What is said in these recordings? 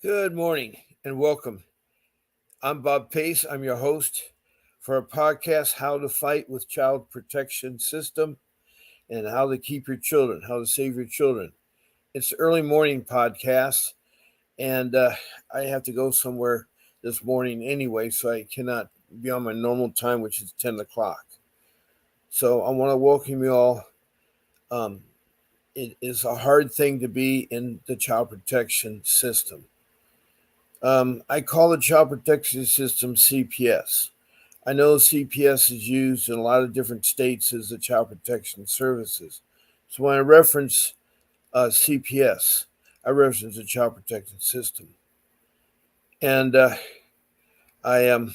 Good morning and welcome. I'm Bob Pace. I'm your host for a podcast, How to Fight with Child Protection System and How to Keep Your Children, How to Save Your Children. It's early morning podcast, and I have to go somewhere this morning anyway, so I cannot be on my normal time, which is 10 o'clock. So I want to welcome you all. Um, it is a hard thing to be in the child protection system. I call the child protection system CPS. I know CPS is used in a lot of different states as the child protection services. So when I reference CPS, I reference the child protection system. And I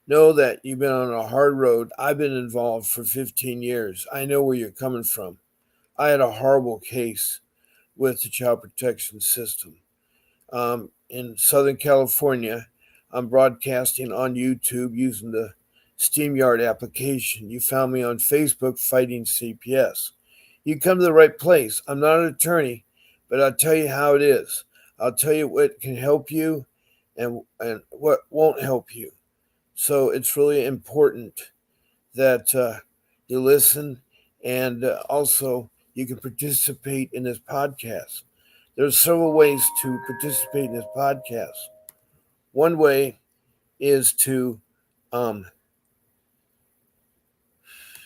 know that you've been on a hard road. I've been involved for 15 years. I know where you're coming from. I had a horrible case with the child protection system. In Southern California, I'm broadcasting on YouTube using the SteamYard application. You found me on Facebook fighting CPS. You come to the right place. I'm not an attorney, but I'll tell you how it is. I'll tell you what can help you and what won't help you. So it's really important that you listen and also you can participate in this podcast. There's several ways to participate in this podcast. One way is to, um,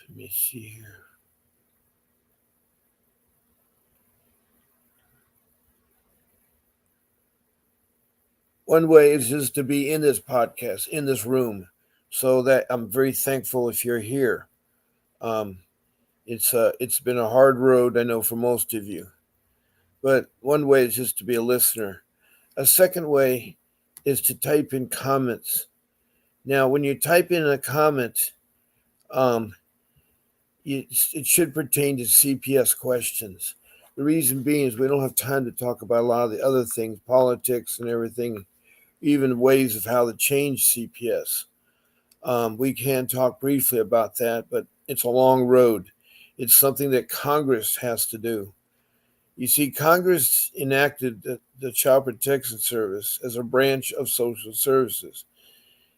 let me see here. One way is just to be in this podcast, in this room, so that I'm very thankful if you're here. Um, it's been a hard road, I know, for most of you. But one way is just to be a listener. A second way is to type in comments. Now, when you type in a comment, um, it should pertain to CPS questions. The reason being is we don't have time to talk about a lot of the other things, politics and everything, even ways of how to change CPS. We can talk briefly about that, but it's a long road. It's something that Congress has to do. You see, Congress enacted the Child Protection Service as a branch of social services.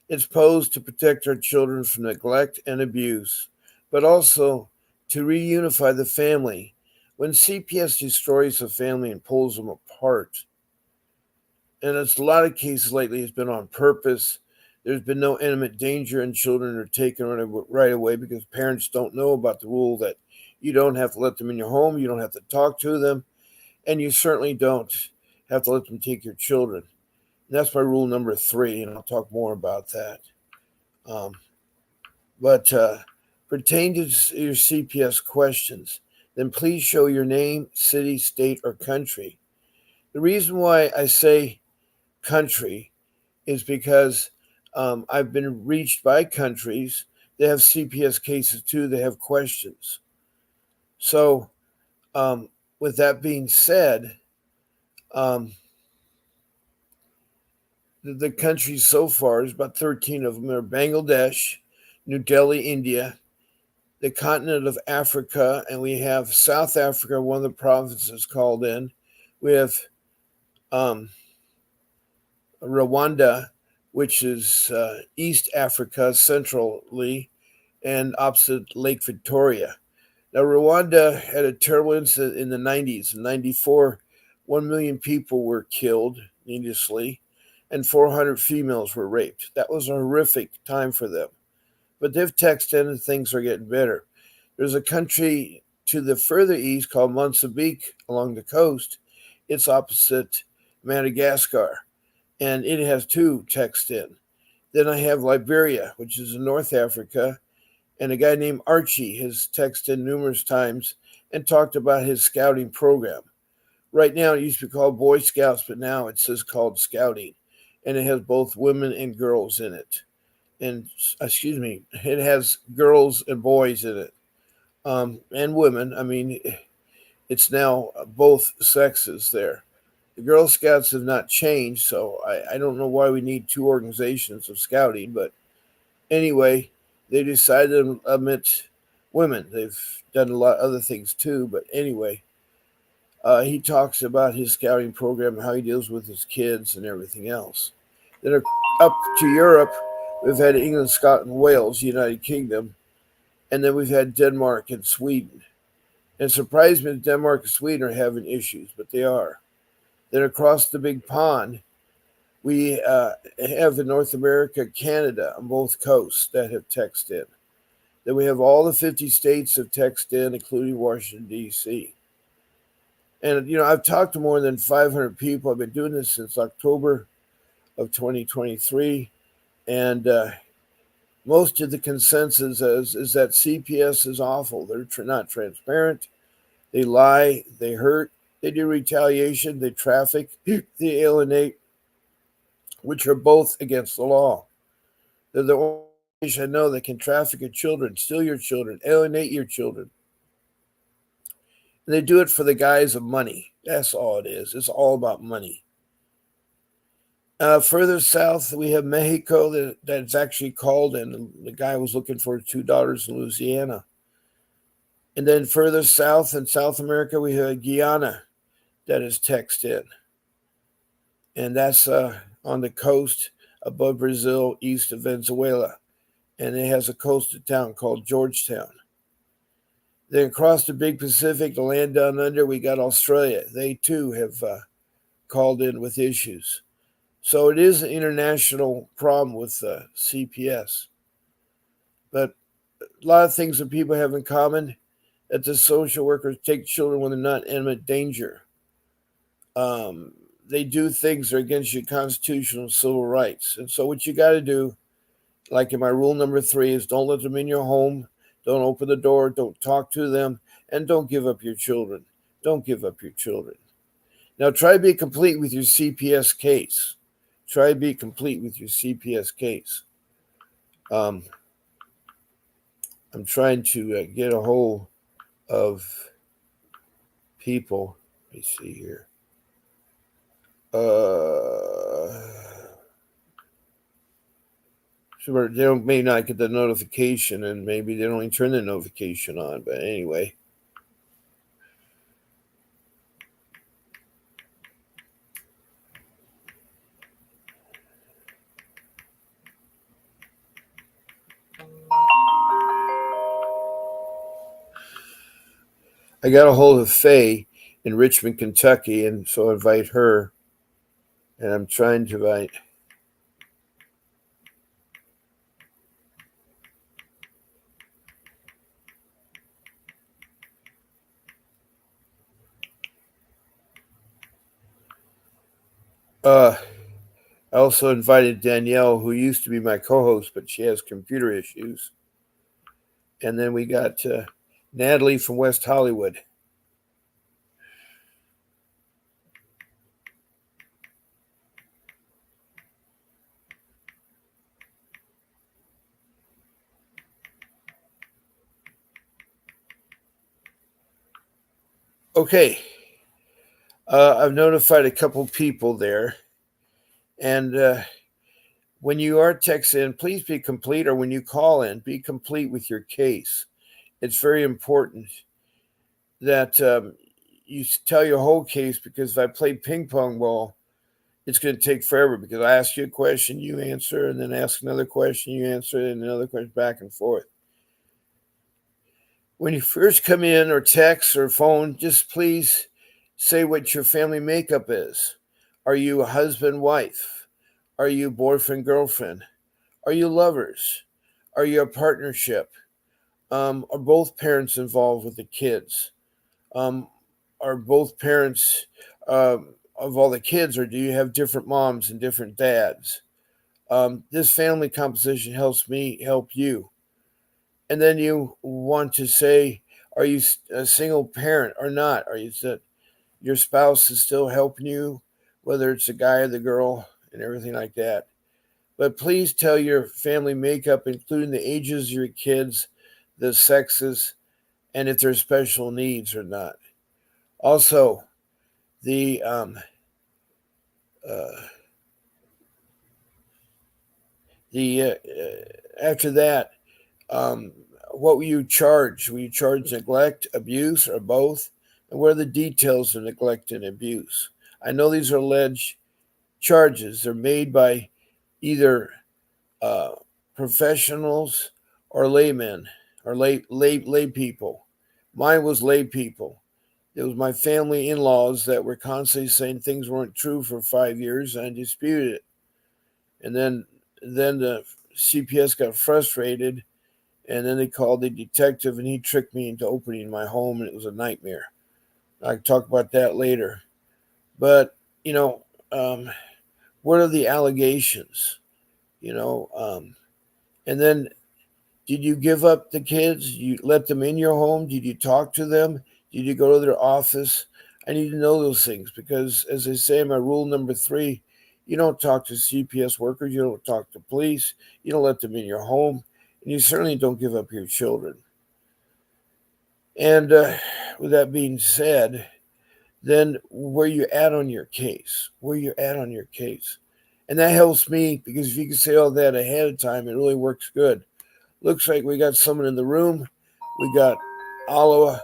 It's posed to protect our children from neglect and abuse, but also to reunify the family. When CPS destroys a family and pulls them apart, and it's a lot of cases lately, it's been on purpose. There's been no imminent danger, and children are taken right away because parents don't know about the rule that you don't have to let them in your home, you don't have to talk to them, and you certainly don't have to let them take your children. And that's my rule number 3, and I'll talk more about that. Um, but pertain to your CPS questions, then please show your name, city, state, or country. The reason why I say country is because I've been reached by countries that have CPS cases too, they have questions. So, um, with that being said, um, the countries so far, there's about 13 of them, are Bangladesh, New Delhi, India, the continent of Africa, and we have South Africa, one of the provinces called in. We have um, Rwanda, which is East Africa centrally and opposite Lake Victoria. Now, Rwanda had a terrible incident in the 90s. In 94, 1 million people were killed needlessly, and 400 females were raped. That was a horrific time for them. But they've texted and things are getting better. There's a country to the further east called Mozambique along the coast. It's opposite Madagascar, and it has 2 texted in. Then I have Liberia, which is in North Africa, and a guy named Archie has texted in numerous times and talked about his scouting program. Right now, it used to be called Boy Scouts, but now it says called Scouting, and it has both women and girls in it. And excuse me, it has girls and boys in it, and women. I mean, it's now both sexes there. The Girl Scouts have not changed, so I don't know why we need 2 organizations of scouting, but anyway, they decided to admit women. They've done a lot of other things too, but anyway, He talks about his scouting program, how he deals with his kids and everything else. Then up to Europe, we've had England, Scotland, Wales, United Kingdom, and then we've had Denmark and Sweden. And it surprised me that Denmark and Sweden are having issues, but they are. Then across the big pond, we have the North America, Canada on both coasts that have texted in. Then we have all the 50 states have texted in, including Washington, D.C. And, I've talked to more than 500 people. I've been doing this since October of 2023. And most of the consensus is that CPS is awful. They're not transparent. They lie. They hurt. They do retaliation. They traffic. They alienate, which are both against the law. They're the only organization I know that can traffic your children, steal your children, alienate your children. And they do it for the guise of money. That's all it is. It's all about money. Further south, we have Mexico that's actually called, and the guy was looking for $2 in Louisiana. And then further south in South America, we have Guyana that is texted in. And that's on the coast above Brazil, east of Venezuela. And it has a coastal town called Georgetown. Then across the big Pacific, the land down under, we got Australia. They too have called in with issues. So it is an international problem with CPS. But a lot of things that people have in common, that the social workers take children when they're not in imminent danger. They do things that are against your constitutional and civil rights. And so what you got to do, like in my rule number 3, is don't let them in your home. Don't open the door. Don't talk to them. And don't give up your children. Don't give up your children. Now, try to be complete with your CPS case. Try to be complete with your CPS case. I'm trying to get a hold of people. Let me see here. Sure, they may not get the notification, and maybe they don't even turn the notification on. But anyway. I got a hold of Faye in Richmond, Kentucky, and so I invite her. And I'm trying to invite. I also invited Danielle, who used to be my co-host, but she has computer issues. And then we got Natalie from West Hollywood. Okay. I've notified a couple people there. And when you are texting in, please be complete, or when you call in, be complete with your case. It's very important that you tell your whole case, because if I play ping pong ball, it's going to take forever, because I ask you a question, you answer, and then ask another question, you answer, and another question, back and forth. When you first come in or text or phone, just please say what your family makeup is. Are you a husband, wife? Are you boyfriend, girlfriend? Are you lovers? Are you a partnership? Are both parents involved with the kids? Are both parents of all the kids, or do you have different moms and different dads? This family composition helps me help you. And then you want to say, are you a single parent or not? Are you that your spouse is still helping you, whether it's a guy or the girl, and everything like that. But please tell your family makeup, including the ages of your kids, the sexes, and if there's special needs or not. Also, the uh, after that, what will you charge? Will you charge neglect, abuse, or both? And what are the details of neglect and abuse? I know these are alleged charges. They're made by either uh, professionals or laymen or lay people. Mine was lay people. It was my family in-laws that were constantly saying things weren't true for 5 years, and I disputed it. And then the CPS got frustrated, and then they called the detective, and he tricked me into opening my home, and it was a nightmare. I can talk about that later. But you know, um, what are the allegations? You know, and then did you give up the kids? You let them in your home? Did you talk to them? Did you go to their office? I need to know those things because, as I say in my rule number 3, you don't talk to CPS workers, you don't talk to police, you don't let them in your home, and you certainly don't give up your children. And with that being said, then where you at on your case? Where you at on your case? And that helps me because if you can say all that ahead of time, it really works good. Looks like we got someone in the room. We got Aloha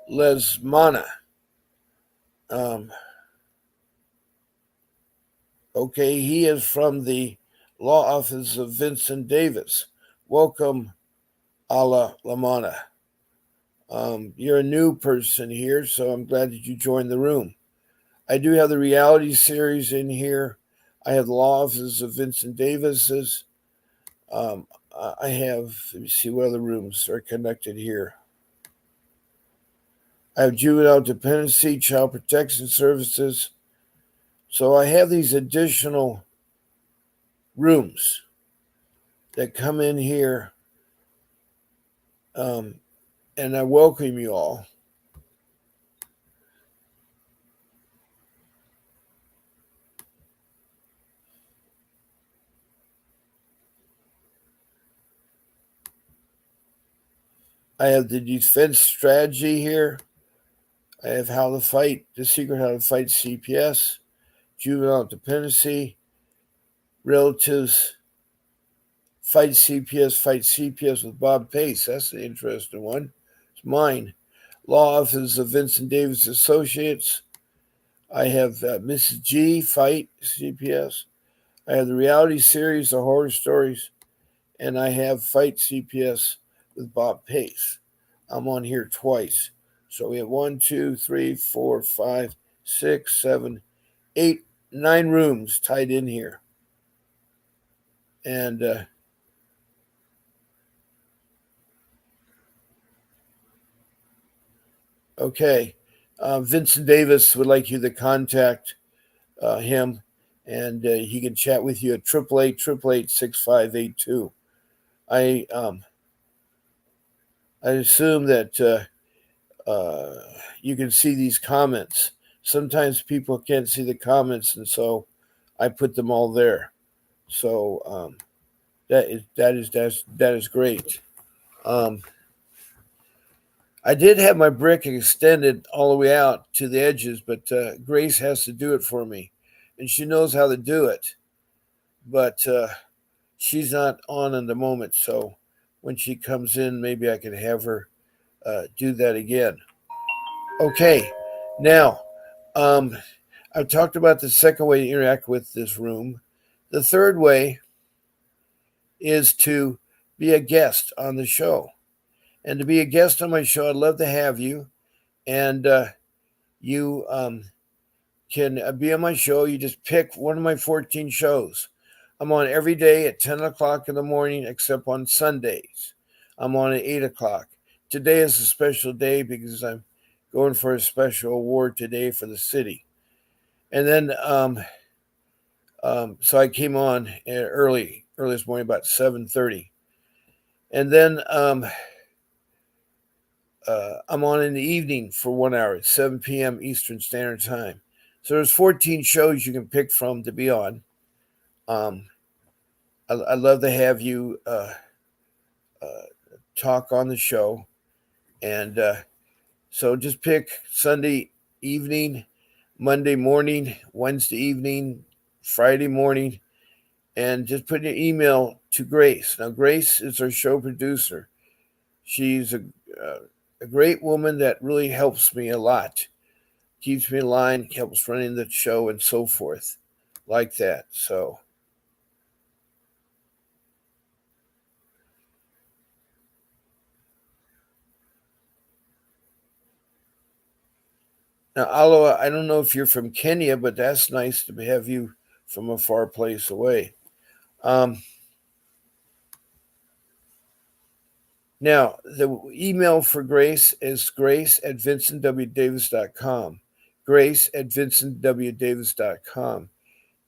Lesmana. Um, okay, he is from the law office of Vincent Davis. Welcome, Ala Lamana. You're a new person here, so I'm glad that you joined the room. I do have the reality series in here. I have the law offices of Vincent Davis's. Um, I have, let me see what other rooms are connected here. I have juvenile dependency, child protection services. So I have these additional rooms that come in here, um, and I welcome you all. I have the defense strategy here. I have how to fight, the secret how to fight CPS, juvenile dependency, relatives, fight CPS with Bob Pace. That's an interesting one. It's mine. Law Office of Vincent Davis Associates. I have Mrs. G, fight CPS. I have the reality series, the horror stories, and I have fight CPS with Bob Pace. I'm on here twice. So we have 1, 2, 3, 4, 5, 6, 7, 8, 9 rooms tied in here. And okay, Vincent Davis would like you to contact him, and he can chat with you at 888-888-6582. I I assume that you can see these comments. Sometimes people can't see the comments, and so I put them all there. So that is great. Um, I did have my brick extended all the way out to the edges, but Grace has to do it for me, and she knows how to do it. But she's not on in the moment, so when she comes in, maybe I can have her do that again. Okay, now I've talked about the second way to interact with this room. The third way is to be a guest on the show. And to be a guest on my show, I'd love to have you. And you can be on my show. You just pick one of my 14 shows. I'm on every day at 10 o'clock in the morning, except on Sundays. I'm on at 8 o'clock. Today is a special day because I'm going for a special award today for the city. And then, so I came on early this morning, about 7:30. And then I'm on in the evening for 1 hour at 7 p.m. Eastern Standard Time. So there's 14 shows you can pick from to be on. Um, I'd love to have you talk on the show. And so just pick Sunday evening, Monday morning, Wednesday evening, Friday morning, and just put your email to Grace. Now, Grace is our show producer. She's a a great woman that really helps me a lot, keeps me in line, helps running the show, and so forth, like that. So now, Aloha, I don't know if you're from Kenya, but that's nice to have you from a far place away. Um, Now, the email for Grace is grace@vincentwdavis.com. Grace@vincentwdavis.com.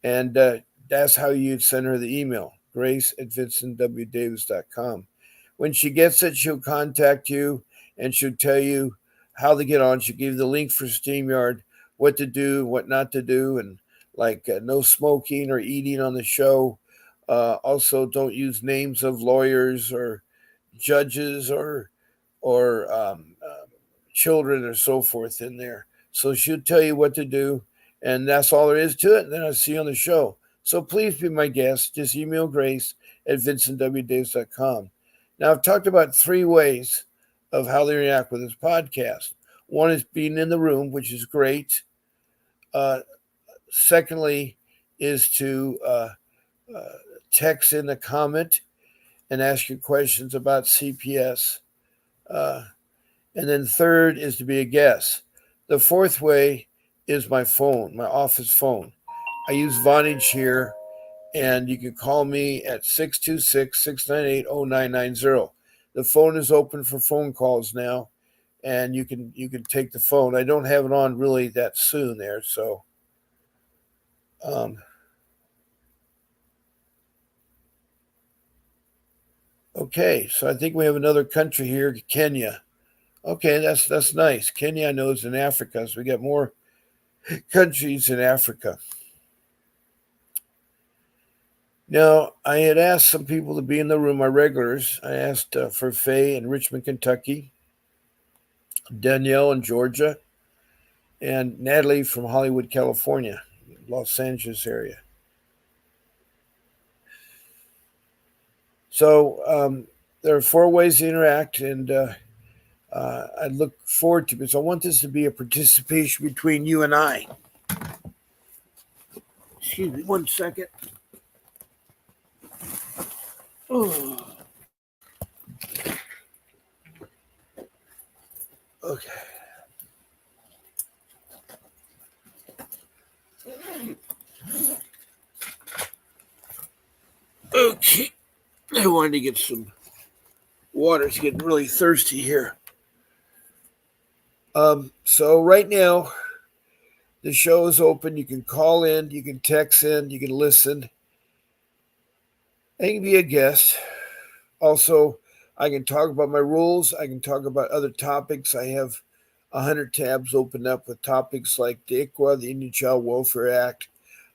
And that's how you'd send her the email, grace@vincentwdavis.com. When she gets it, she'll contact you and she'll tell you how to get on. She'll give you the link for StreamYard, what to do, what not to do, and like no smoking or eating on the show. Also, don't use names of lawyers or judges or children or so forth in there. So she'll tell you what to do, and that's all there is to it. And then I'll see you on the show. So please be my guest. Just email grace@vincentwdavis.com. Now, I've talked about three ways of how they react with this podcast. One is being in the room, which is great. Uh, Secondly, is to uh, text in a comment and ask your questions about CPS. Uh, and then third is to be a guest. The fourth way is my phone, my office phone. I use Vonage here, and you can call me at 626-698-0990. The phone is open for phone calls now, and you can take the phone. I don't have it on really that soon there, so um, okay. So I think we have another country here, Kenya. Okay, that's nice. Kenya, I know, is in Africa, so we got more countries in Africa. Now, I had asked some people to be in the room, my regulars. I asked for Faye in Richmond, Kentucky, Danielle in Georgia, and Natalie from Hollywood, California, Los Angeles area. So there are four ways to interact, and I look forward to this. I want this to be a participation between you and I. Excuse me, 1 second. Oh, okay. Okay. I wanted to get some water. It's getting really thirsty here. So right now, the show is open. You can call in, you can text in, you can listen, and you can be a guest. Also, I can talk about my rules. I can talk about other topics. I have 100 tabs opened up with topics like the ICWA, the Indian Child Welfare Act.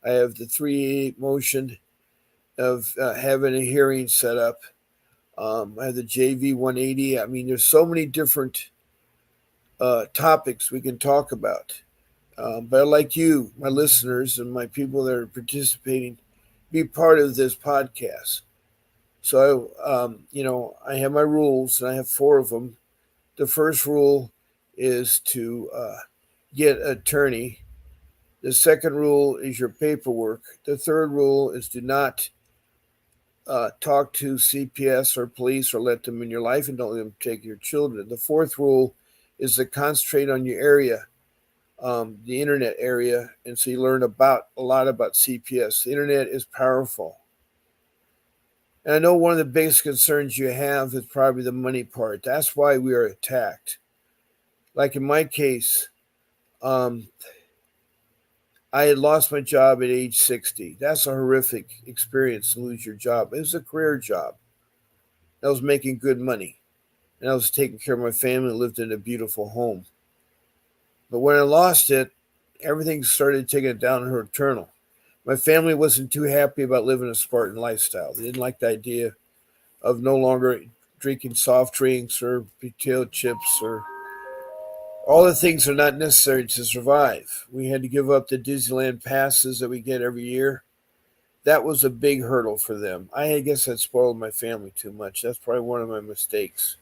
I have the 388 motion of having a hearing set up. I have the JV 180. I mean, there's so many different topics we can talk about. But I'd like you, my listeners, and my people that are participating, be part of this podcast. So, I have my rules, and I have four of them. The first rule is to get an attorney. The second rule is your paperwork. The third rule is do not talk to CPS or police or let them in your life, and don't let them take your children. The fourth rule is to concentrate on your area, the internet area, and so you learn about a lot about CPS. The internet is powerful. And I know one of the biggest concerns you have is probably the money part. That's why we are attacked. Like in my case, um, I had lost my job at age 60. That's a horrific experience to lose your job. It was a career job. I was making good money, and I was taking care of my family and lived in a beautiful home. But when I lost it, everything started taking it down her eternal. My family wasn't too happy about living a Spartan lifestyle. They didn't like the idea of no longer drinking soft drinks or potato chips or all the things that are not necessary to survive. We had to give up the Disneyland passes that we get every year. That was a big hurdle for them. I guess that spoiled my family too much. That's probably one of my mistakes.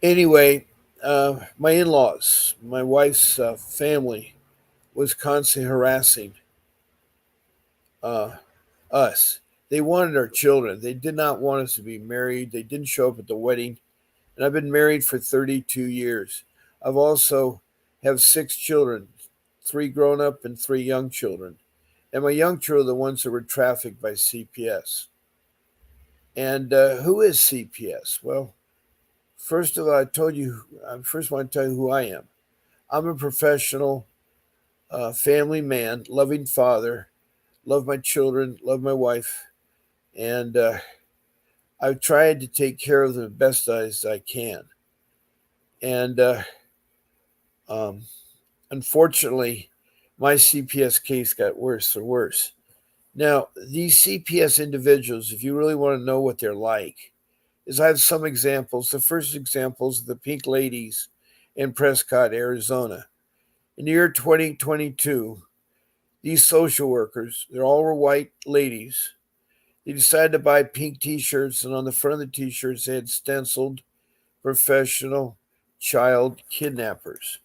Anyway, my in laws, my wife's family, was constantly harassing uh, us. They wanted our children. They did not want us to be married. They didn't show up at the wedding. And I've been married for 32 years. I've also have six children, three grown up and three young children. And my young children are the ones that were trafficked by CPS. And who is CPS? Well, first of all, I first want to tell you who I am. I'm a professional family man, loving father, love my children, love my wife, and I've tried to take care of them the best as I can. And um, unfortunately, my CPS case got worse and worse. Now, these CPS individuals, if you really want to know what they're like, is I have some examples. The first examples of the Pink Ladies in Prescott, Arizona. In the year 2022, these social workers, they're all white ladies, they decided to buy pink t shirts, and on the front of the t shirts, they had stenciled professional child kidnappers.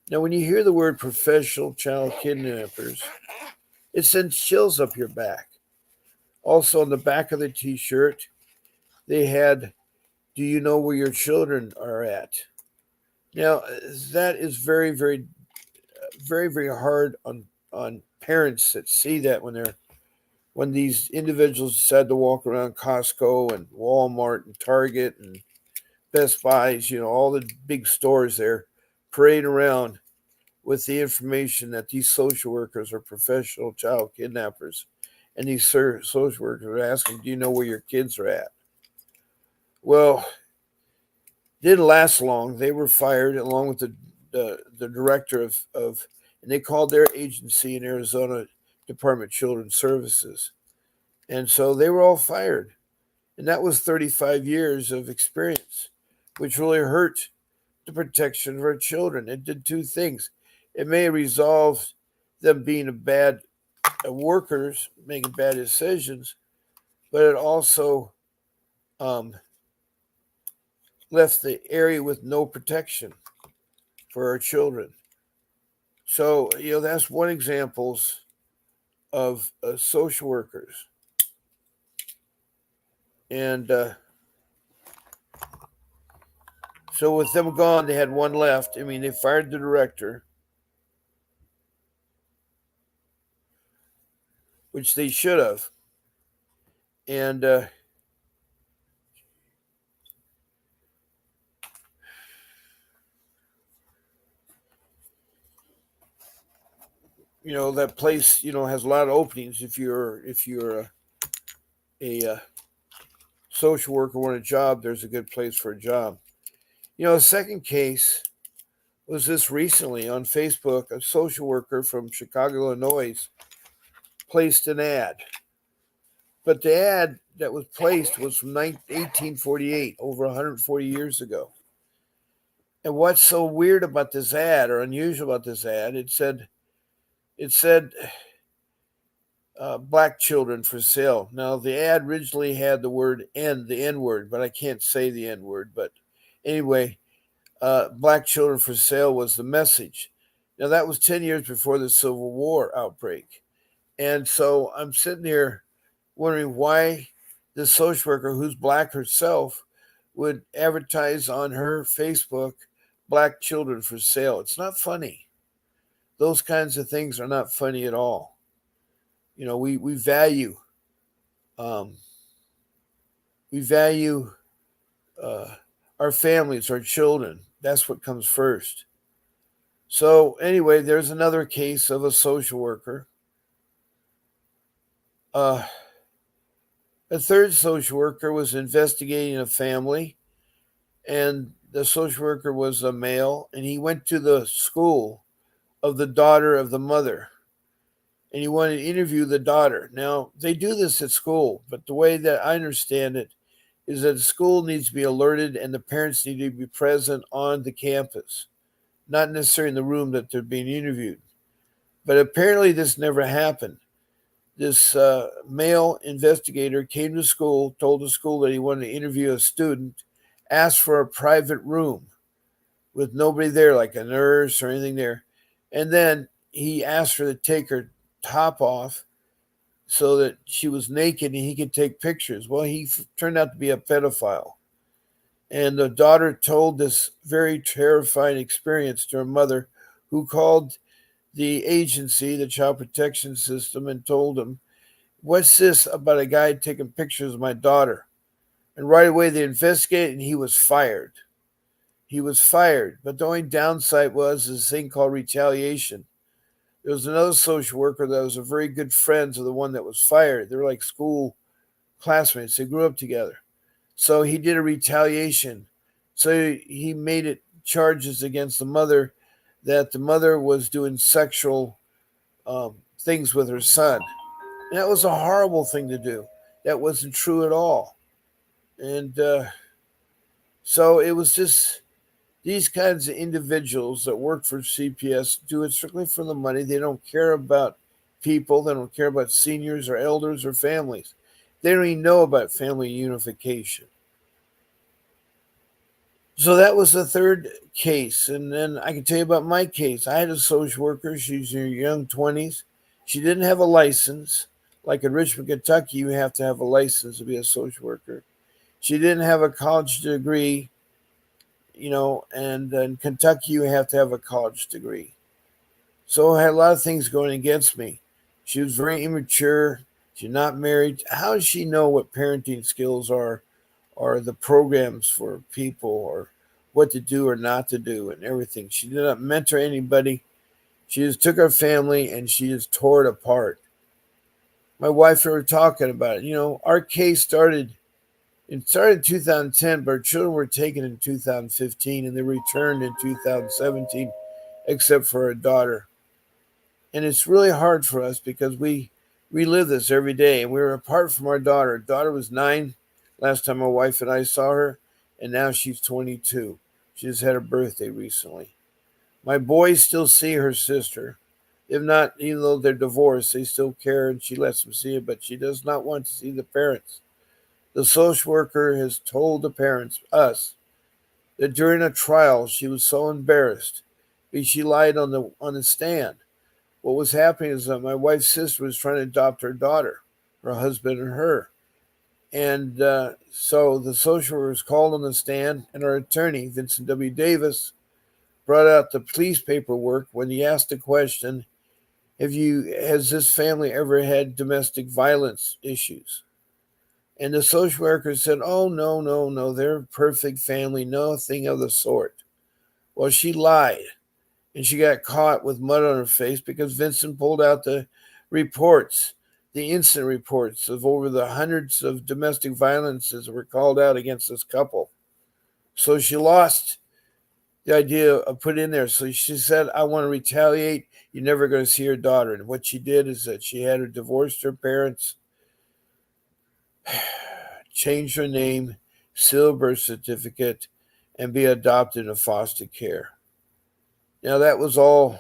Now, when you hear the word professional child kidnappers, it sends chills up your back. Also, on the back of the t shirt, they had, "Do you know where your children are at?" Now, that is very hard on parents that see that when these individuals decide to walk around Costco and Walmart and Target and Best Buys, all the big stores there, parade around with the information that these social workers are professional child kidnappers. And these social workers are asking, "Do you know where your kids are at?" Well, didn't last long. They were fired along with the director of, and they called their agency in Arizona Department of Children's Services. And so they were all fired. And that was 35 years of experience, which really hurt the protection of our children. It did two things. It may resolve them being a bad workers, making bad decisions, but it also um, left the area with no protection for our children. So, that's one examples of social workers. And so with them gone, they had one left. I mean, they fired the director, which they should have. And that place has a lot of openings. If you're a social worker want a job, there's a good place for a job. The second case was this recently on Facebook. A social worker from Chicago, Illinois, placed an ad, but the ad that was placed was from 1848, over 140 years ago. And what's so weird about this ad, or unusual about this ad, it said black children for sale. Now, the ad originally had the word the N word, but I can't say the N word. But anyway, black children for sale was the message. Now, that was 10 years before the Civil War outbreak. And so I'm sitting here wondering why this social worker, who's black herself, would advertise on her Facebook black children for sale. It's not funny. Those kinds of things are not funny at all. We value um, we value uh, our families, our children. That's what comes first. So anyway, there's another case of a social worker. Uh, a third social worker was investigating a family, and the social worker was a male, and he went to the school of the daughter of the mother, and he wanted to interview the daughter. Now, they do this at school, but the way that I understand it is that the school needs to be alerted and the parents need to be present on the campus, not necessarily in the room that they're being interviewed. But apparently, this never happened. This male investigator came to school, told the school that he wanted to interview a student, asked for a private room with nobody there, like a nurse or anything there. And then he asked her to take her top off so that she was naked and he could take pictures. Well, turned out to be a pedophile. And the daughter told this very terrifying experience to her mother, who called the agency, the child protection system, and told them, "What's this about a guy taking pictures of my daughter?" And right away they investigated and he was fired. He was fired. But the only downside was this thing called retaliation. There was another social worker that was a very good friend of the one that was fired. They were like school classmates. They grew up together. So he did a retaliation. So he made it charges against the mother that the mother was doing sexual things with her son. And that was a horrible thing to do. That wasn't true at all. And so it was just these kinds of individuals that work for CPS do it strictly for the money. They don't care about people. They don't care about seniors or elders or families. They don't even know about family unification. So that was the third case. And then I can tell you about my case. I had a social worker. She's in her young 20s. She didn't have a license. Like in Richmond, Kentucky, you have to have a license to be a social worker. She didn't have a college degree, and in Kentucky, you have to have a college degree. So I had a lot of things going against me. She was very immature. She's not married. How does she know what parenting skills are, or the programs for people, or what to do or not to do, and everything? She did not mentor anybody. She just took her family and she just tore it apart. My wife and I were talking about it. Our case started in 2010, but our children were taken in 2015 and they returned in 2017, except for our daughter. And it's really hard for us because we relive this every day. And we were apart from our daughter. Our daughter was 9 last time my wife and I saw her, and now she's 22. She just had her birthday recently. My boys still see her sister. If not, even though they're divorced, they still care and she lets them see it, but she does not want to see the parents. The social worker has told the parents, us, that during a trial she was so embarrassed because she lied on the stand. What was happening is that my wife's sister was trying to adopt her daughter, her husband and her. And so the social worker was called on the stand, and our attorney, Vincent W. Davis, brought out the police paperwork when he asked the question, has this family ever had domestic violence issues? And the social worker said, "Oh, no, no, no, they're a perfect family, nothing of the sort." Well, she lied, and she got caught with mud on her face because Vincent pulled out the reports, the incident reports of over the hundreds of domestic violences that were called out against this couple. So she lost the idea of put in there. So she said, "I want to retaliate. You're never going to see her daughter." And what she did is that she had her divorced her parents, change her name, seal a birth certificate, and be adopted into foster care. Now that was all,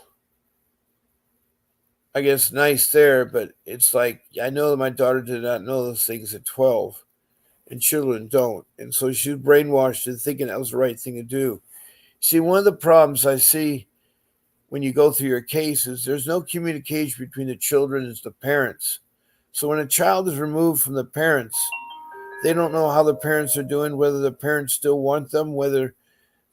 I guess, nice there, but it's like I know that my daughter did not know those things at 12, and children don't. And so she was brainwashed into thinking that was the right thing to do. See, one of the problems I see when you go through your cases, there's no communication between the children and the parents. So when a child is removed from the parents, they don't know how the parents are doing, whether the parents still want them, whether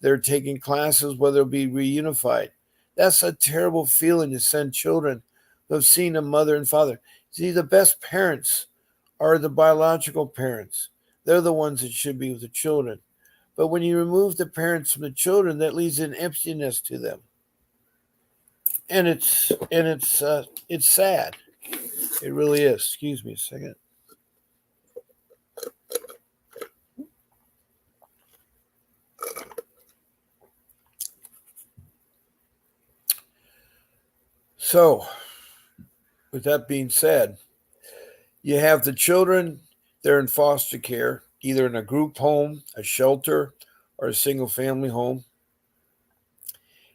they're taking classes, whether they'll be reunified. That's a terrible feeling to send children who have seen a mother and father. See, the best parents are the biological parents. They're the ones that should be with the children. But when you remove the parents from the children, that leaves an emptiness to them. And it's sad. It really is. Excuse me a second. So, with that being said, you have the children, they're in foster care, either in a group home, a shelter, or a single family home,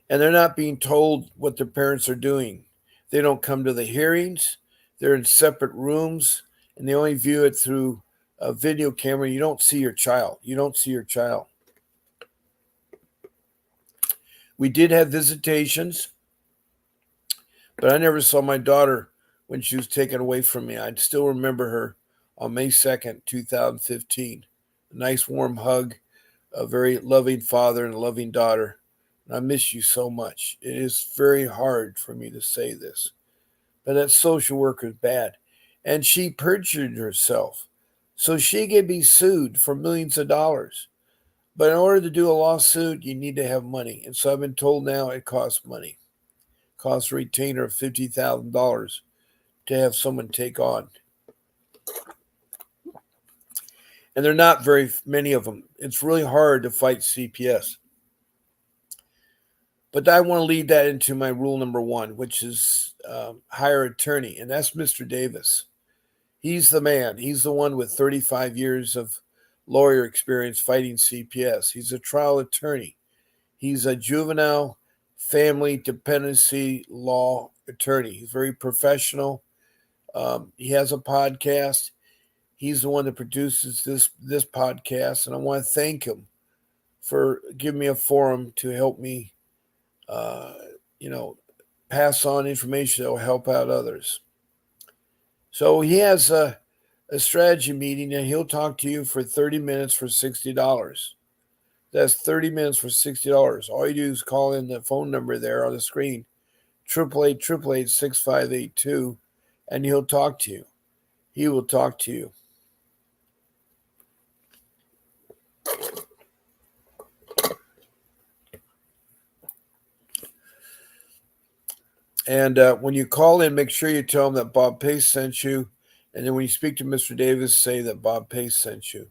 and they're not being told what their parents are doing. They don't come to the hearings, they're in separate rooms, and they only view it through a video camera. You don't see your child. You don't see your child. We did have visitations, but I never saw my daughter when she was taken away from me. I still remember her on May 2nd, 2015. A nice warm hug, a very loving father and a loving daughter. And I miss you so much. It is very hard for me to say this, but that social worker is bad. And she perjured herself. So she can be sued for millions of dollars. But in order to do a lawsuit, you need to have money. And so I've been told now it costs money. It costs a retainer of $50,000 to have someone take on. And there are not very many of them. It's really hard to fight CPS. But I want to lead that into my rule number one, which is hire attorney. And that's Mr. Davis. He's the man. He's the one with 35 years of lawyer experience fighting CPS. He's a trial attorney. He's a juvenile family dependency law attorney. He's very professional. He has a podcast. He's the one that produces this podcast, and I want to thank him for giving me a forum to help me, uh, you know, pass on information that will help out others. So he has a strategy meeting, and he'll talk to you for 30 minutes for $60. That's 30 minutes for $60. All you do is call in the phone number there on the screen, 888-888-6582, and he'll talk to you. He will talk to you. And when you call in, make sure you tell him that Bob Pace sent you. And then when you speak to Mr. Davis, say that Bob Pace sent you.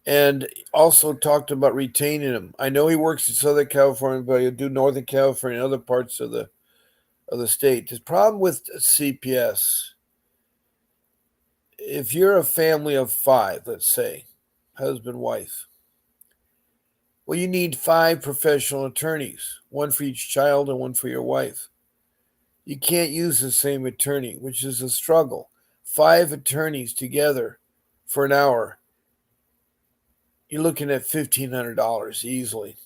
And also talked about retaining him. I know he works in Southern California, but he'll do Northern California and other parts of the state. The problem with CPS, if you're a family of five, let's say, husband, wife, well, you need five professional attorneys, one for each child and one for your wife. You can't use the same attorney, which is a struggle. Five attorneys together for an hour, you're looking at $1,500 easily.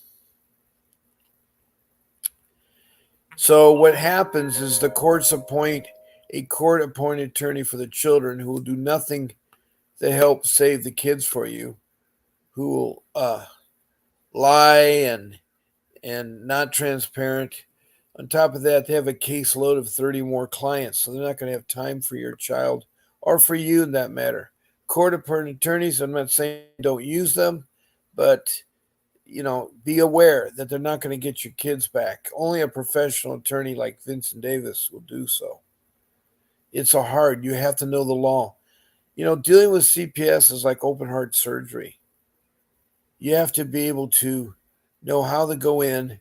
So what happens is the courts appoint a court-appointed attorney for the children who will do nothing to help save the kids for you, who will lie and not transparent. On top of that, they have a caseload of 30 more clients, so they're not going to have time for your child or for you in that matter. Court-appointed attorneys, I'm not saying don't use them, but be aware that they're not going to get your kids back. Only a professional attorney like Vincent Davis will do so. It's hard. You have to know the law. Dealing with CPS is like open heart surgery. You have to be able to know how to go in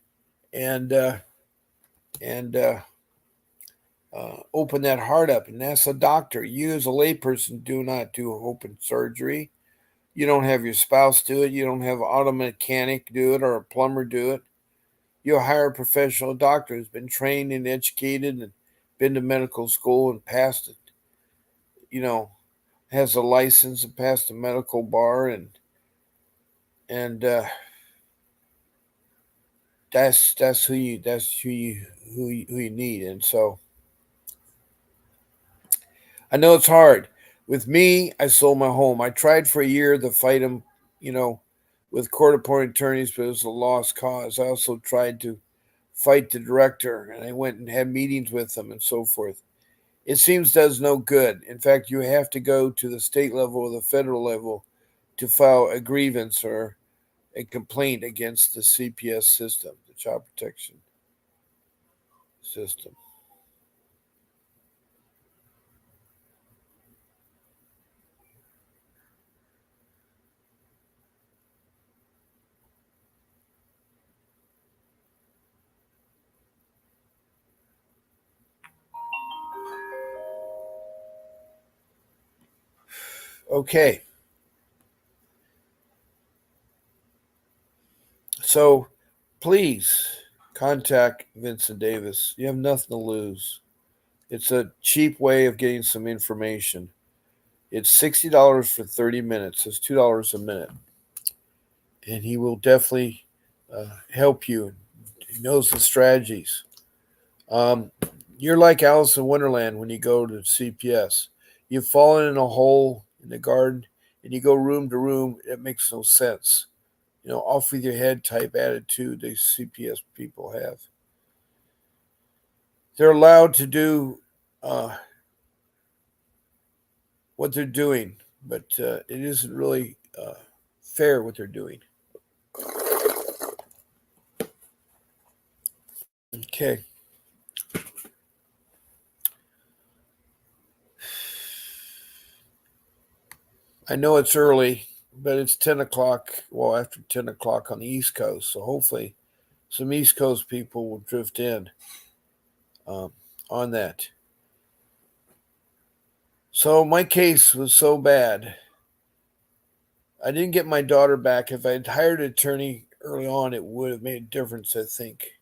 and open that heart up. And that's a doctor. You, as a layperson, do not do open surgery. You don't have your spouse do it. You don't have an auto mechanic do it or a plumber do it. You'll hire a professional doctor who's been trained and educated and been to medical school and passed it. Has a license and passed the medical bar, and that's who you need. And so I know it's hard. With me, I sold my home. I tried for a year to fight him, with court-appointed attorneys, but it was a lost cause. I also tried to fight the director, and I went and had meetings with him and so forth. It seems does no good. In fact, you have to go to the state level or the federal level to file a grievance or a complaint against the CPS system, the child protection system. Okay, so please contact Vincent Davis. You have nothing to lose. It's a cheap way of getting some information. It's $60 for 30 minutes. It's $2 a minute. And he will definitely help you. He knows the strategies. Um, you're like Alice in Wonderland when you go to CPS. You've fallen in a hole in the garden and you go room to room. It makes no sense. Off with your head type attitude these CPS people have. They're allowed to do uh, what they're doing, but it isn't really fair what they're doing. Okay. I know it's early, but it's 10 o'clock, well, after 10 o'clock on the East Coast. So hopefully some East Coast people will drift in um, on that. So my case was so bad. I didn't get my daughter back. If I had hired an attorney early on, it would have made a difference, I think.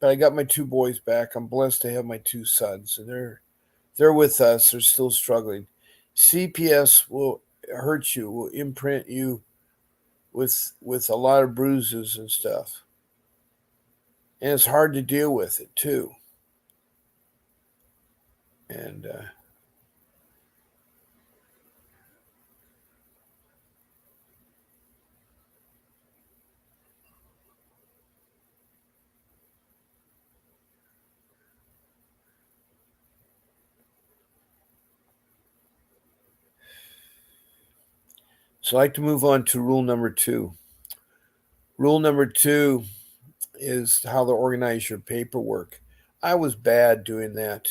But I got my two boys back. I'm blessed to have my two sons, and they're with us. They're still struggling. CPS will hurt you, will imprint you with a lot of bruises and stuff, and it's hard to deal with it too. And so I like to move on to rule number two. Rule number two is how to organize your paperwork. I was bad doing that.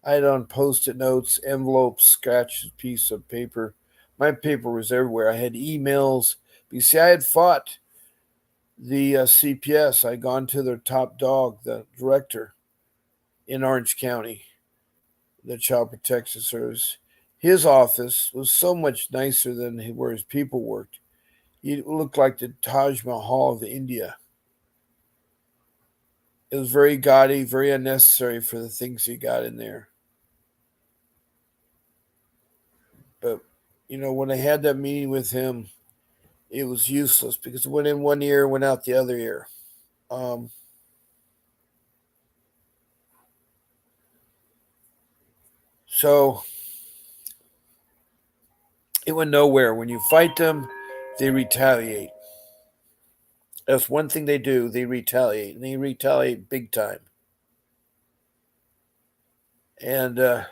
I had on post it notes, envelopes, scratched piece of paper. My paper was everywhere. I had emails. But you see, I had fought the CPS. I'd gone to their top dog, the director in Orange County, the Child Protection Service. His office was so much nicer than where his people worked. He looked like the Taj Mahal of India. It was very gaudy, very unnecessary for the things he got in there. But when I had that meeting with him, it was useless because it went in one ear, went out the other ear. Um, so it went nowhere. When you fight them, they retaliate. That's one thing they do. They retaliate, and they retaliate big time. And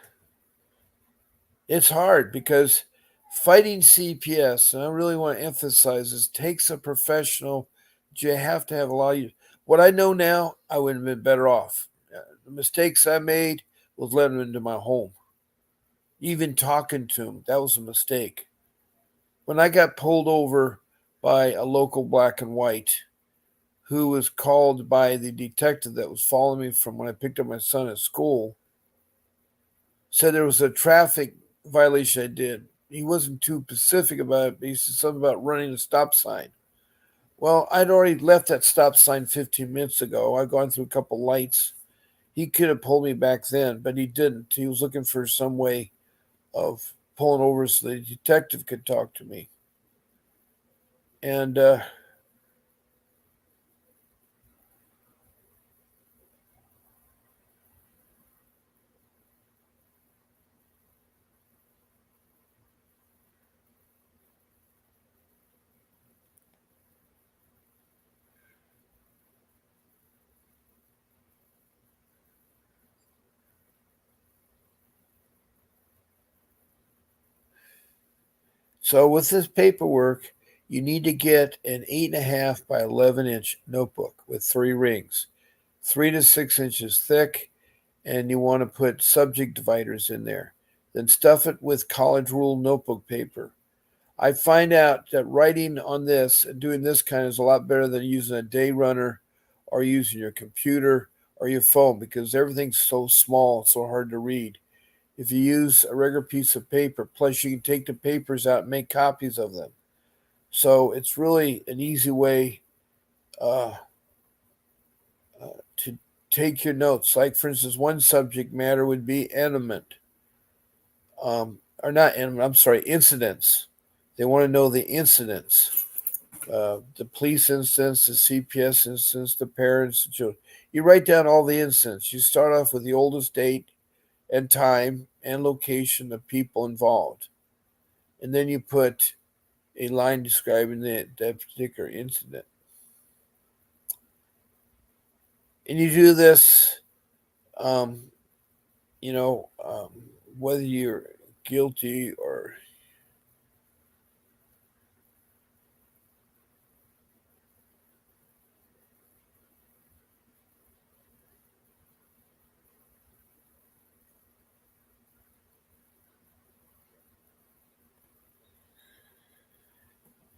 it's hard because fighting CPS, and I really want to emphasize this, takes a professional. You have to have a lot of. What I know now, I would have been better off. The mistakes I made was letting them into my home. Even talking to them, that was a mistake. When I got pulled over by a local black and white who was called by the detective that was following me from when I picked up my son at school, said there was a traffic violation I did. He wasn't too specific about it, but he said something about running a stop sign. Well, I'd already left that stop sign 15 minutes ago. I'd gone through a couple lights. He could have pulled me back then, but he didn't. He was looking for some way of pulling over so the detective could talk to me. And so with this paperwork, you need to get an 8.5 by 11-inch notebook with three rings, 3 to 6 inches thick, and you want to put subject dividers in there. Then stuff it with college rule notebook paper. I find out that writing on this and doing this kind is a lot better than using a day runner or using your computer or your phone because everything's so small, it's so hard to read. If you use a regular piece of paper, plus you can take the papers out and make copies of them. So it's really an easy way uh, to take your notes. Like, for instance, one subject matter would be or not enemy, I'm sorry, incidents. They want to know the incidents. the police instance, the CPS instance, the parents, the children. You write down all the incidents. You start off with the oldest date and time and location of people involved. And then you put a line describing that particular incident. And you do this, um, you know, whether you're guilty or.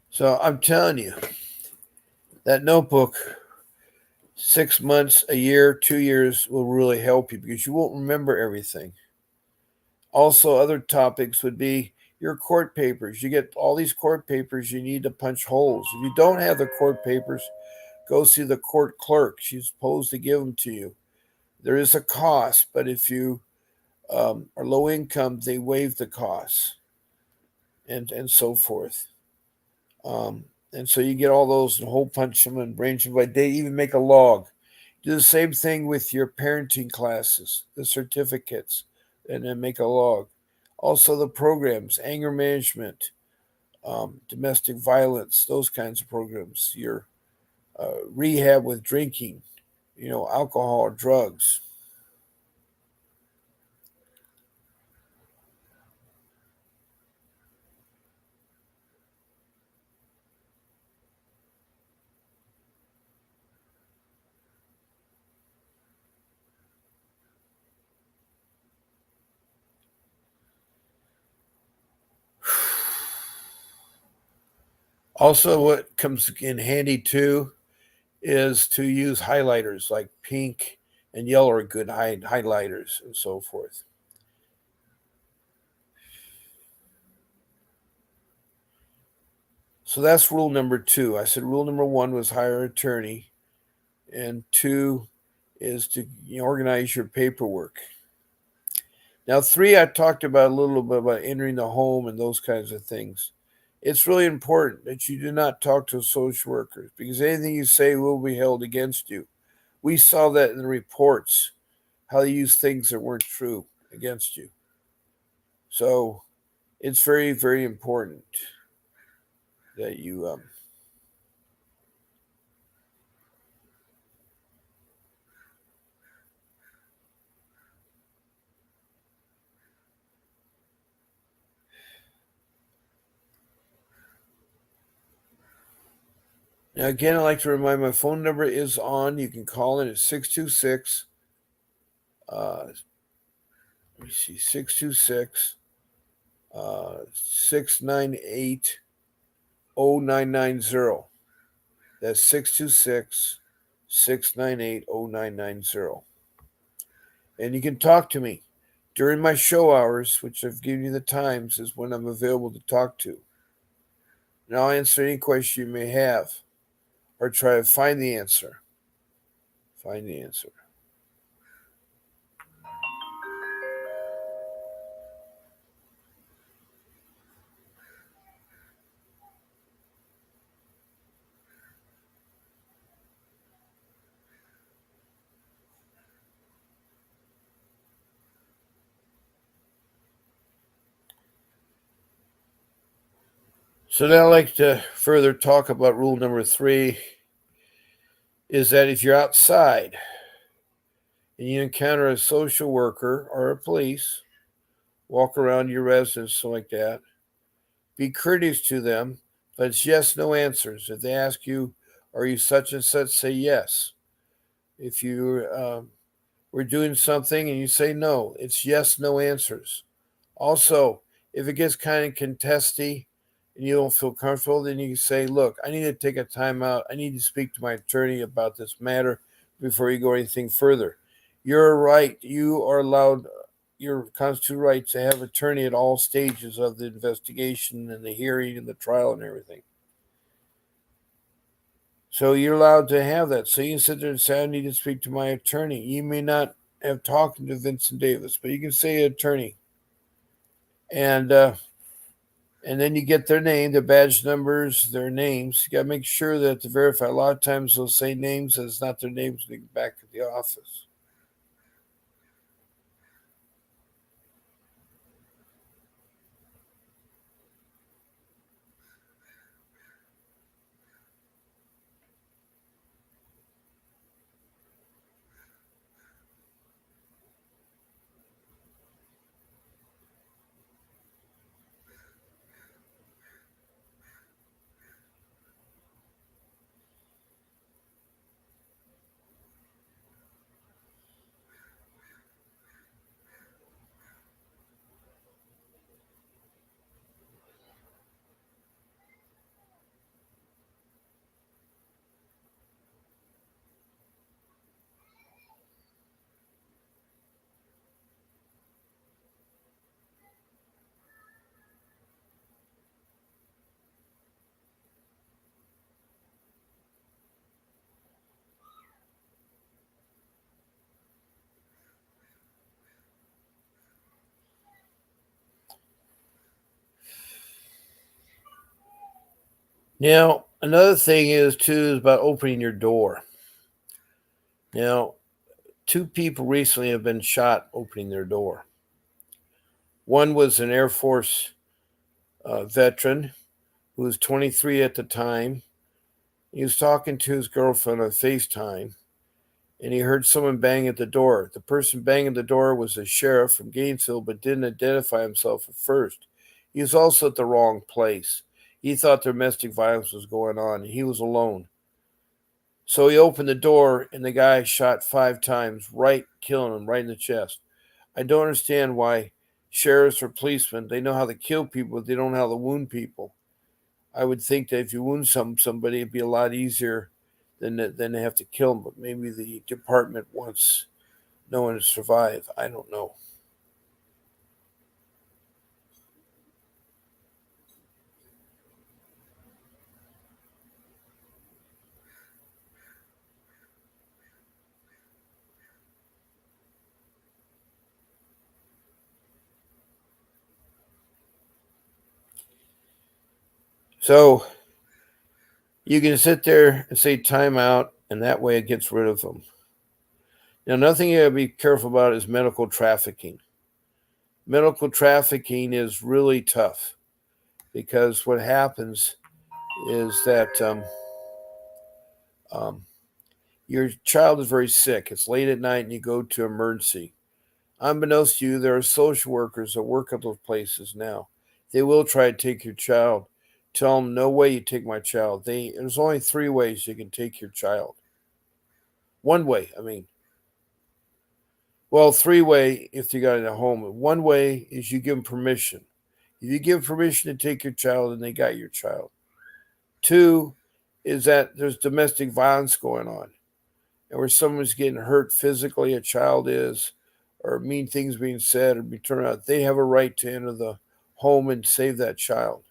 So I'm telling you, that notebook, 6 months, a year, 2 years will really help you because you won't remember everything. Also, other topics would be your court papers. You get all these court papers, you need to punch holes. If you don't have the court papers, go see the court clerk. She's supposed to give them to you. There is a cost, but if you are low income, they waive the costs and so forth. Um, and so you get all those and hole punch them and range them by day, even make a log. Do the same thing with your parenting classes, the certificates, and then make a log. Also, the programs, anger management, domestic violence, those kinds of programs, your rehab with drinking, alcohol or drugs. Also, what comes in handy too is to use highlighters like pink and yellow are good highlighters and so forth. So that's rule number two. I said rule number one was hire an attorney, and two is to organize your paperwork. Now, three, I talked about a little bit about entering the home and those kinds of things. It's really important that you do not talk to social workers because anything you say will be held against you. We saw that in the reports, how they use things that weren't true against you. So it's very, very important that you. Now, again, I'd like to remind my phone number is on. You can call in at 626. Let me see, 626 698 0990. That's 626 698 0990. And you can talk to me during my show hours, which I've given you the times, is when I'm available to talk to. And I'll answer any question you may have or try to find the answer. Find the answer. So now I'd like to further talk about rule number three is that if you're outside and you encounter a social worker or a police, walk around your residence, something like that, be courteous to them, but it's yes, no answers. If they ask you, are you such and such, say yes. If you were doing something and you say no, it's yes, no answers. Also, if it gets kind of contesty and you don't feel comfortable, then you can say, look, I need to take a time out. I need to speak to my attorney about this matter before you go anything further. You're right. You are allowed your constitutional right to have attorney at all stages of the investigation and the hearing and the trial and everything. So you're allowed to have that. So you can sit there and say, I need to speak to my attorney. You may not have talked to Vincent Davis, but you can say attorney. And And then you get their name, their badge numbers, their names. You got to make sure that to verify. A lot of times they'll say names and it's not their names when they get back at the office. Now, another thing is too is about opening your door. Now, two people recently have been shot opening their door. One was an Air Force veteran who was 23 at the time. He was talking to his girlfriend on FaceTime, and he heard someone bang at the door. The person banging the door was a sheriff from Gainesville, but didn't identify himself at first. He was also at the wrong place. He thought domestic violence was going on, and he was alone. So he opened the door, and the guy shot 5 times, right, killing him right in the chest. I don't understand why sheriffs or policemen, they know how to kill people, but they don't know how to wound people. I would think that if you wound somebody, it'd be a lot easier than they have to kill them. But maybe the department wants no one to survive. I don't know. So you can sit there and say timeout, and that way it gets rid of them. Now, another thing you gotta be careful about is medical trafficking. Medical trafficking is really tough because what happens is that um, your child is very sick. It's late at night and you go to emergency. Unbeknownst to you, there are social workers that work at those places now. They will try to take your child. Tell them, no way you take my child. There's only 3 ways you can take your child. One way, I mean. Well, 3 way if you got it at home. One way is you give them permission. If you give permission to take your child, then they got your child. Two is that there's domestic violence going on, and where someone's getting hurt physically, a child is, or mean things being said or be turned out, they have a right to enter the home and save that child.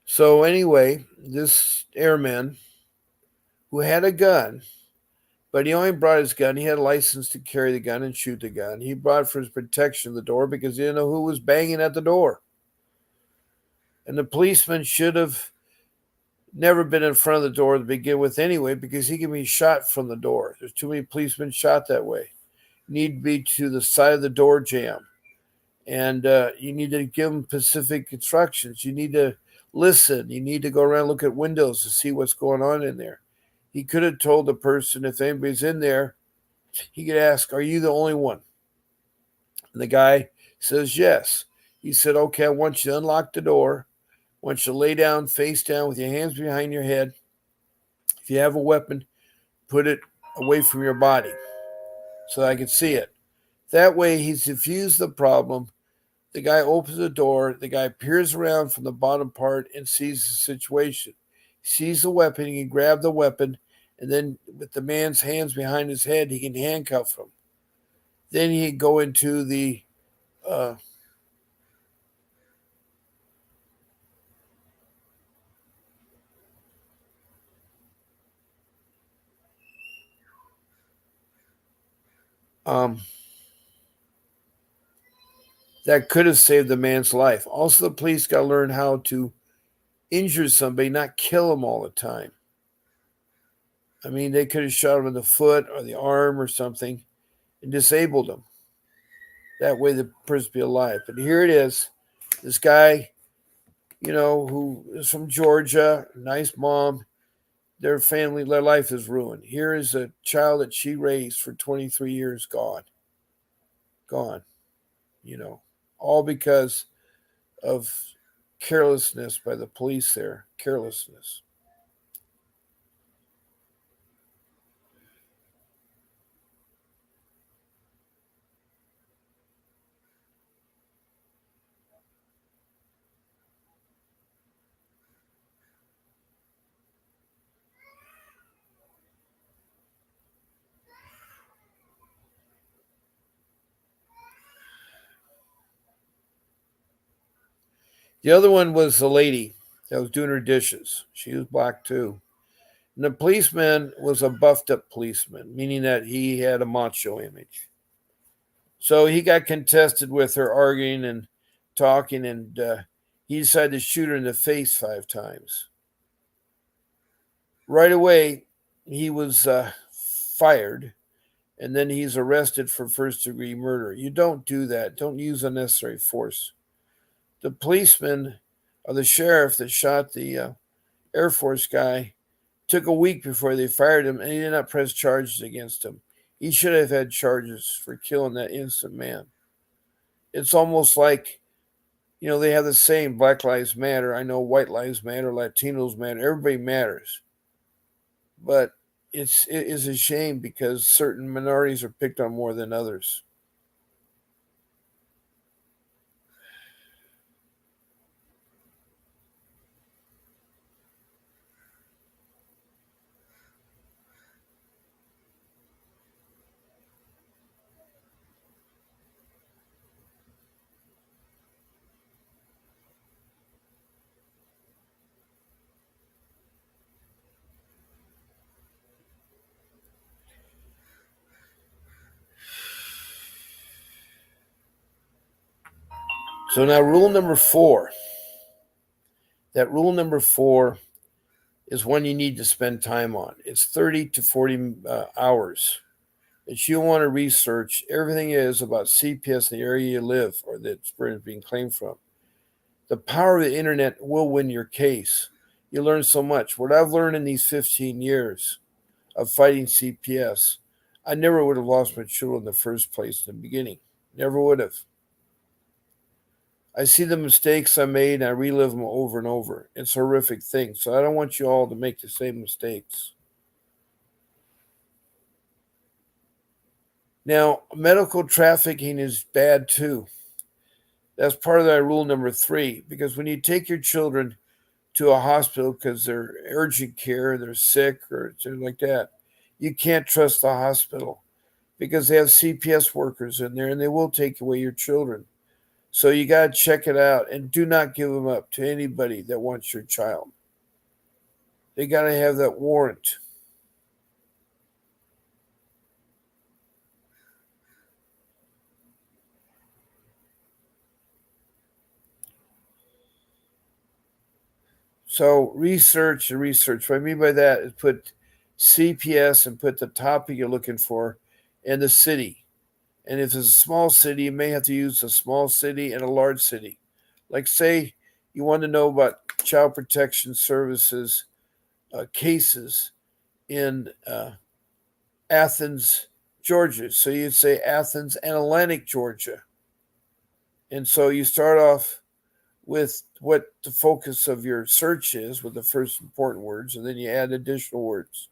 So anyway, this airman who had a gun, but he only brought his gun. He had a license to carry the gun and shoot the gun. He brought it for his protection of the door because he didn't know who was banging at the door. And the policeman should have never been in front of the door to begin with anyway, because he can be shot from the door. There's too many policemen shot that way. Need to be to the side of the door jamb. And you need to give them specific instructions. You need to listen. You need to go around and look at windows to see what's going on in there. He could have told the person if anybody's in there, he could ask, "Are you the only one?" And the guy says, "Yes." He said, "Okay, I want you to unlock the door. I want you to lay down, face down, with your hands behind your head. If you have a weapon, put it away from your body so I can see it." That way, he's diffused the problem. The guy opens the door. The guy peers around from the bottom part and sees the situation. sees the weapon, he can grab the weapon, and then with the man's hands behind his head, he can handcuff him. Then he can go into the uh, um, that could have saved the man's life. Also, the police got to learn how to injure somebody, not kill them all the time. I mean, they could have shot him in the foot or the arm or something and disabled him. That way, the person would be alive. But here it is, this guy, who is from Georgia, nice mom. Their family, their life is ruined. Here is a child that she raised for 23 years gone. All because of carelessness by the police there. Carelessness. The other one was the lady that was doing her dishes. She was black too. And the policeman was a buffed up policeman, meaning that he had a macho image. So he got contested with her, arguing and talking, and he decided to shoot her in the face 5 times. Right away, he was fired, and then he's arrested for first-degree murder. You don't do that. Don't use unnecessary force. The policeman or the sheriff that shot the Air Force guy took a week before they fired him, and he did not press charges against him. He should have had charges for killing that innocent man. It's almost like, they have the same Black Lives Matter. I know White Lives Matter, Latinos matter, everybody matters. But it is a shame because certain minorities are picked on more than others. So now, rule number 4. That rule number 4 is one you need to spend time on. It's 30 to 40 hours that you want to research everything is about CPS in the area you live or that Sprint is being claimed from. The power of the internet will win your case. You learn so much. What I've learned in these 15 years of fighting CPS, I never would have lost my children in the first place in the beginning. Never would have. I see the mistakes I made and I relive them over and over. It's a horrific thing. So I don't want you all to make the same mistakes. Now, medical trafficking is bad too. That's part of that rule number 3, because when you take your children to a hospital because they're urgent care, they're sick, or something like that, you can't trust the hospital because they have CPS workers in there and they will take away your children. So you got to check it out and do not give them up to anybody that wants your child. They got to have that warrant. So research and research. What I mean by that is put CPS and put the topic you're looking for and the city. And if it's a small city, you may have to use a small city and a large city. Like, say, you want to know about child protection services cases in Athens, Georgia. So you'd say Athens and Atlantic, Georgia. And so you start off with what the focus of your search is with the first important words, and then you add additional words.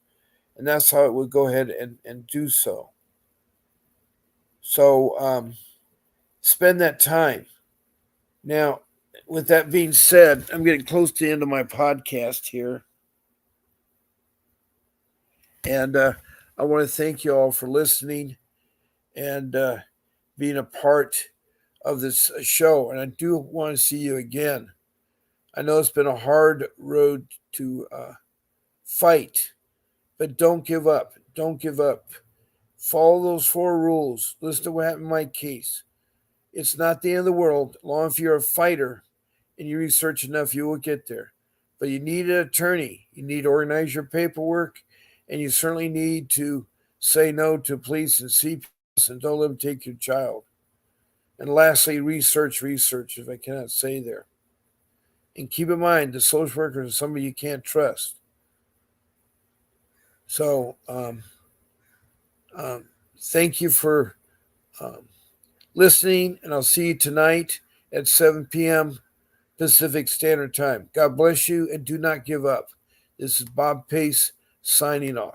And that's how it would go ahead and do so. So spend that time. Now, with that being said, I'm getting close to the end of my podcast here. And I want to thank you all for listening and being a part of this show. And I do want to see you again. I know it's been a hard road to fight, but don't give up. Don't give up. Follow those 4 rules. Listen to what happened in my case. It's not the end of the world. As long as you're a fighter and you research enough, you will get there. But you need an attorney. You need to organize your paperwork, and you certainly need to say no to police and CPS and don't let them take your child. And lastly, research, if I cannot say there. And keep in mind, the social worker is somebody you can't trust. So, thank you for um, listening, and I'll see you tonight at 7 p.m. Pacific Standard Time. God bless you, and do not give up. This is Bob Pace signing off.